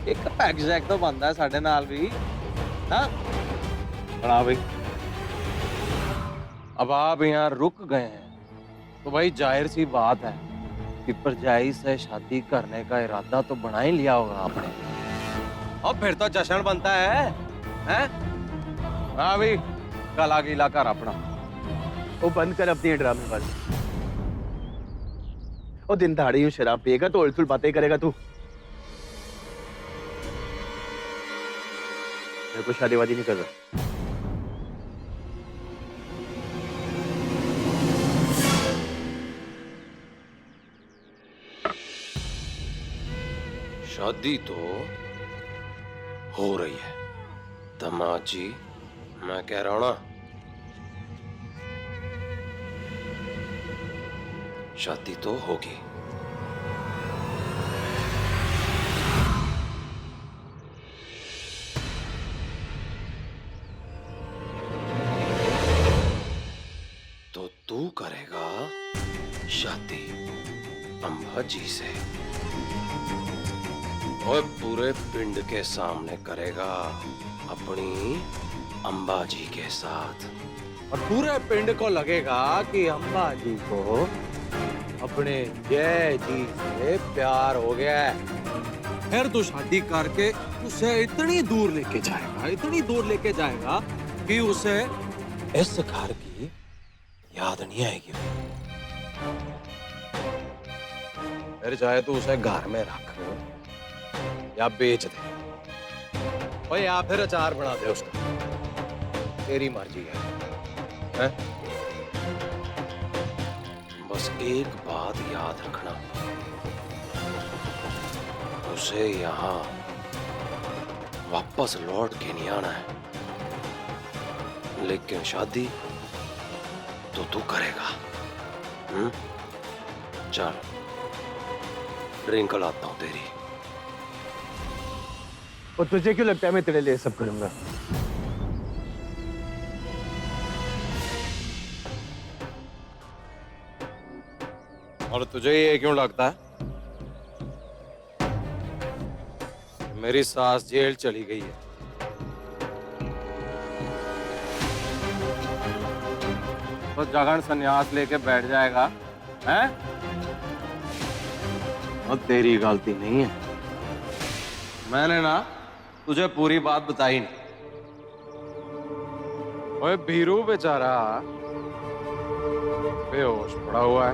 एक pack Jack तो बनता है साढ़े नाल भी। हाँ बना भाई। अब आप यहाँ रुक गए हैं तो भाई जाहिर सी बात है कि भरजाई से शादी करने का इरादा तो बना ही लिया होगा आपने। और फिर तो जश्न बनता है, हैं? हाँ भाई गला गीला कर अपना। वो बंद कर अपनी ड्रामेबाजी। और दिन दहाड़े यूं शराब पिएगा तो उल्टुल बातें करेगा तू। मेरे को शादी वादी नहीं कर रहा। शादी तो हो रही है दामाद जी, मैं कह रहा हूं ना, शादी तो होगी। तो तू करेगा शादी अंबा जी से, और पूरे पिंड के सामने करेगा अपनी अंबा जी के साथ। और पूरे पिंड को लगेगा कि अम्बा जी को अपने जय जी से प्यार हो गया है। फिर तो शादी करके उसे इतनी दूर लेके जाएगा, इतनी दूर लेके जाएगा कि उसे इस घर की याद नहीं आएगी। फिर चाहे तो उसे घर में रख या बेच दे, और या फिर अचार बना दे उसका, तेरी मर्जी है? बस एक बात याद रखना, उसे यहाँ वापस लौट के नहीं आना है, लेकिन शादी तो तू करेगा। चल ड्रिंक लाता हूं तेरी। और तुझे क्यों लगता है मैं तेरे लिए सब करूंगा? और तुझे ये क्यों लगता है मेरी सास जेल चली गई है? तो जगन संन्यास लेके बैठ जाएगा, हैं? और तेरी गलती नहीं है, मैंने ना तुझे पूरी बात बताई नहीं। ओए भीरू बेचारा बेहोश पड़ा हुआ है।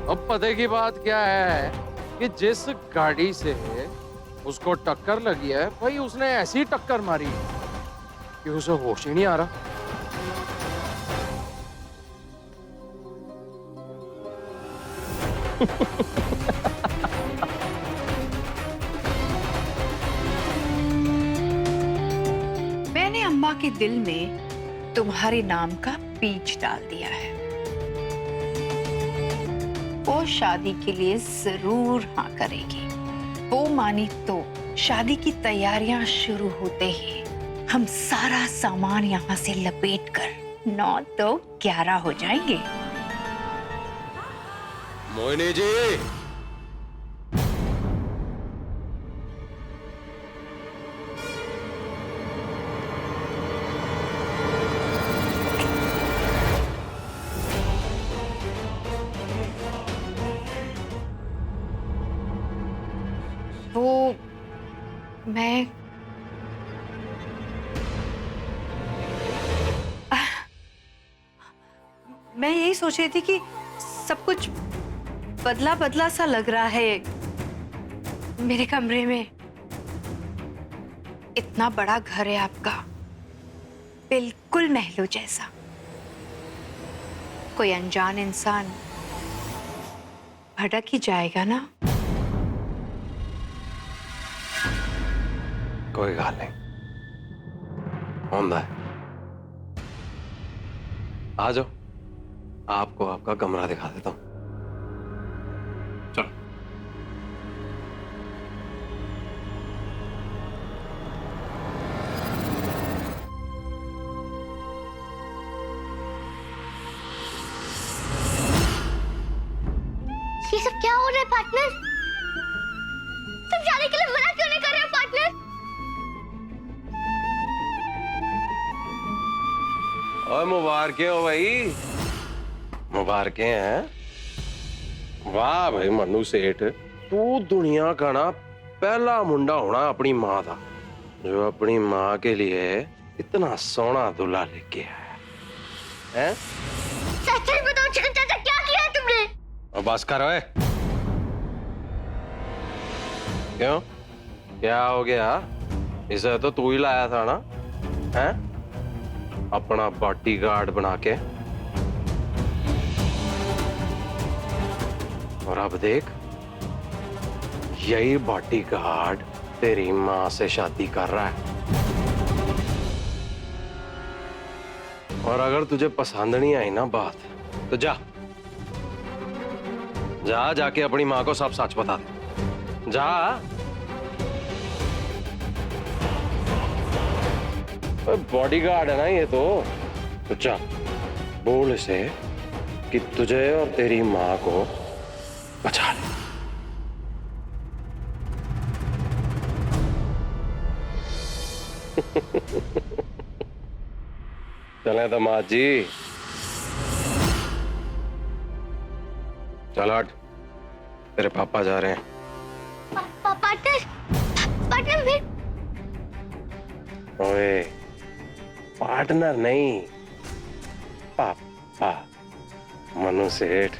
अब पते की बात क्या है कि जिस गाड़ी से उसको टक्कर लगी है भाई, उसने ऐसी टक्कर मारी कि उसे होश ही नहीं आ रहा। मैंने अम्मा के दिल में तुम्हारे नाम का बीज डाल दिया है। वो शादी के लिए जरूर हाँ करेगी। वो मानी तो शादी की तैयारियां शुरू होते ही हम सारा सामान यहाँ से लपेट कर 9 तो 11 हो जाएंगे। मोहिनी जी, वो मैं यही सोच रही थी कि सब कुछ बदला बदला सा लग रहा है मेरे कमरे में। इतना बड़ा घर है आपका, बिल्कुल महलों जैसा। कोई अनजान इंसान भटक ही जाएगा ना। कोई गल नहीं, होंदा है। आ जाओ, आपको आपका कमरा दिखा देता हूं। चलो। ये सब क्या हो रहा है पार्टनर? तुम शादी के लिए मना क्यों नहीं कर रहे हो पार्टनर? ओए मुबारकें हो भाई, मुबारकें हैं। वाह भाई मनु सेठ, तू दुनिया का ना पहला मुंडा होना अपनी माँ का जो अपनी माँ के लिए इतना सोना दूल्हा लेके आया है। सच में बताओ चिकन चाचा, क्या किया है तुमने? और बस कर ओए। क्यों, क्या हो गया? इसे तो तू ही लाया था ना, हैं? अपना बॉडीगार्ड बना के। और अब देख, यही बॉडीगार्ड तेरी माँ से शादी कर रहा है। और अगर तुझे पसंद नहीं आई ना बात, तो जा जाके अपनी माँ को सब सच बता दे। जा। बॉडीगार्ड है ना ये तो जा बोल इसे कि तुझे और तेरी माँ को बचा ले। चले दामाद जी, चल हट, तेरे पापा जा रहे हैं। पार्टनर, पार्टनर फिर? ओए, पार्टनर नहीं, पापा मनु सेठ।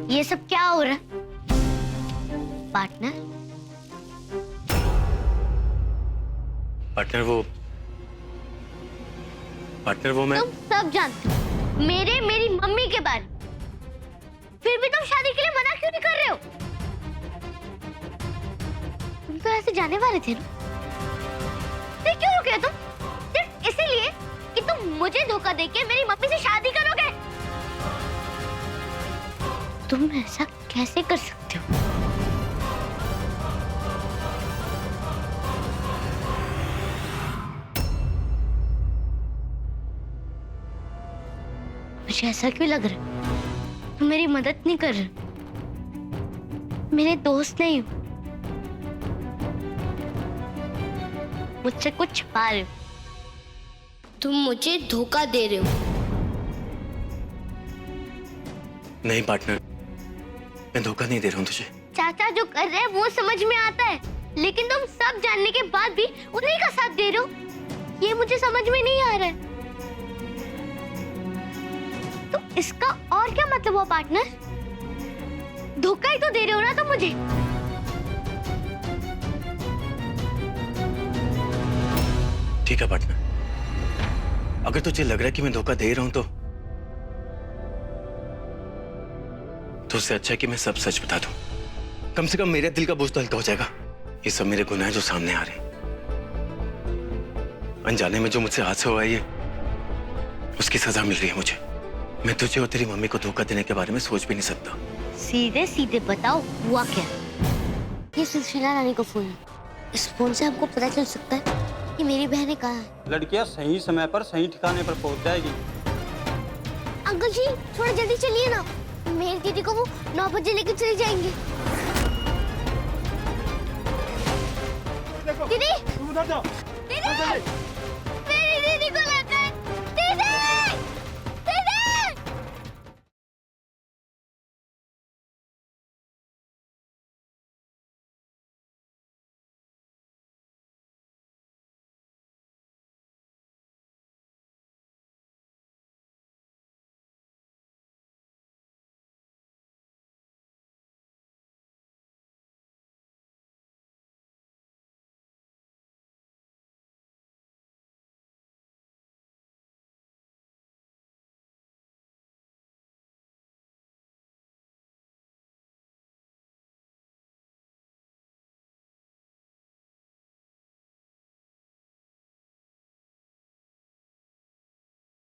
ये सब क्या हो रहा है पार्टनर? पार्टनर वो मैं तुम सब जानते हो मेरी मम्मी के बारे में, फिर भी तुम शादी के लिए मना क्यों नहीं कर रहे हो? तुम तो ऐसे जाने वाले थे ना, फिर क्यों रुके हो तुम? सिर्फ इसीलिए कि तुम मुझे धोखा देके मेरी मम्मी से शादी करोगे? तुम ऐसा कैसे कर सकते हो? मुझे ऐसा क्यों लग रहा है तुम मेरी मदद नहीं कर रहे, मेरे दोस्त नहीं हो, मुझसे कुछ छिपा रहे हो, तुम मुझे धोखा दे रहे हो। नहीं पार्टनर, मैं धोखा नहीं दे रहा हूँ तुझे। चाचा जो कर रहे हैं वो समझ में आता है, लेकिन तुम सब जानने के बाद भी उन्हीं का साथ दे रहे हो, ये मुझे समझ में नहीं आ रहा है। तो इसका और क्या मतलब हुआ पार्टनर? धोखा ही तो दे रहे हो ना तुम मुझे। ठीक है पार्टनर, अगर तुझे लग रहा है कि मैं धोखा दे रहा हूं तो उससे अच्छा है कि मैं सब सच बता दूं। कम से कम मेरे दिल का बोझ तो हल्का हो जाएगा। ये सब मेरे गुनाह हैं जो सामने आ रहे हैं। अनजाने में जो मुझसे हादसा हुआ है ये उसकी सजा मिल रही है मुझे। मैं तुझे और तेरी मम्मी को धोखा देने के बारे में सोच भी नहीं सकता। सीधे सीधे बताओ हुआ क्या? ये सुशीला रानी का फोन है। इस फोन से हमको पता चल सकता है कि मेरी बहनें कहाँ हैं। लड़कियां सही समय पर सही ठिकाने पर पहुंच जाएगी। अंकल जी थोड़ा जल्दी चलिए ना, मेरी दीदी को वो 9 बजे लेकर चले जाएंगे। दीदी, दीदी,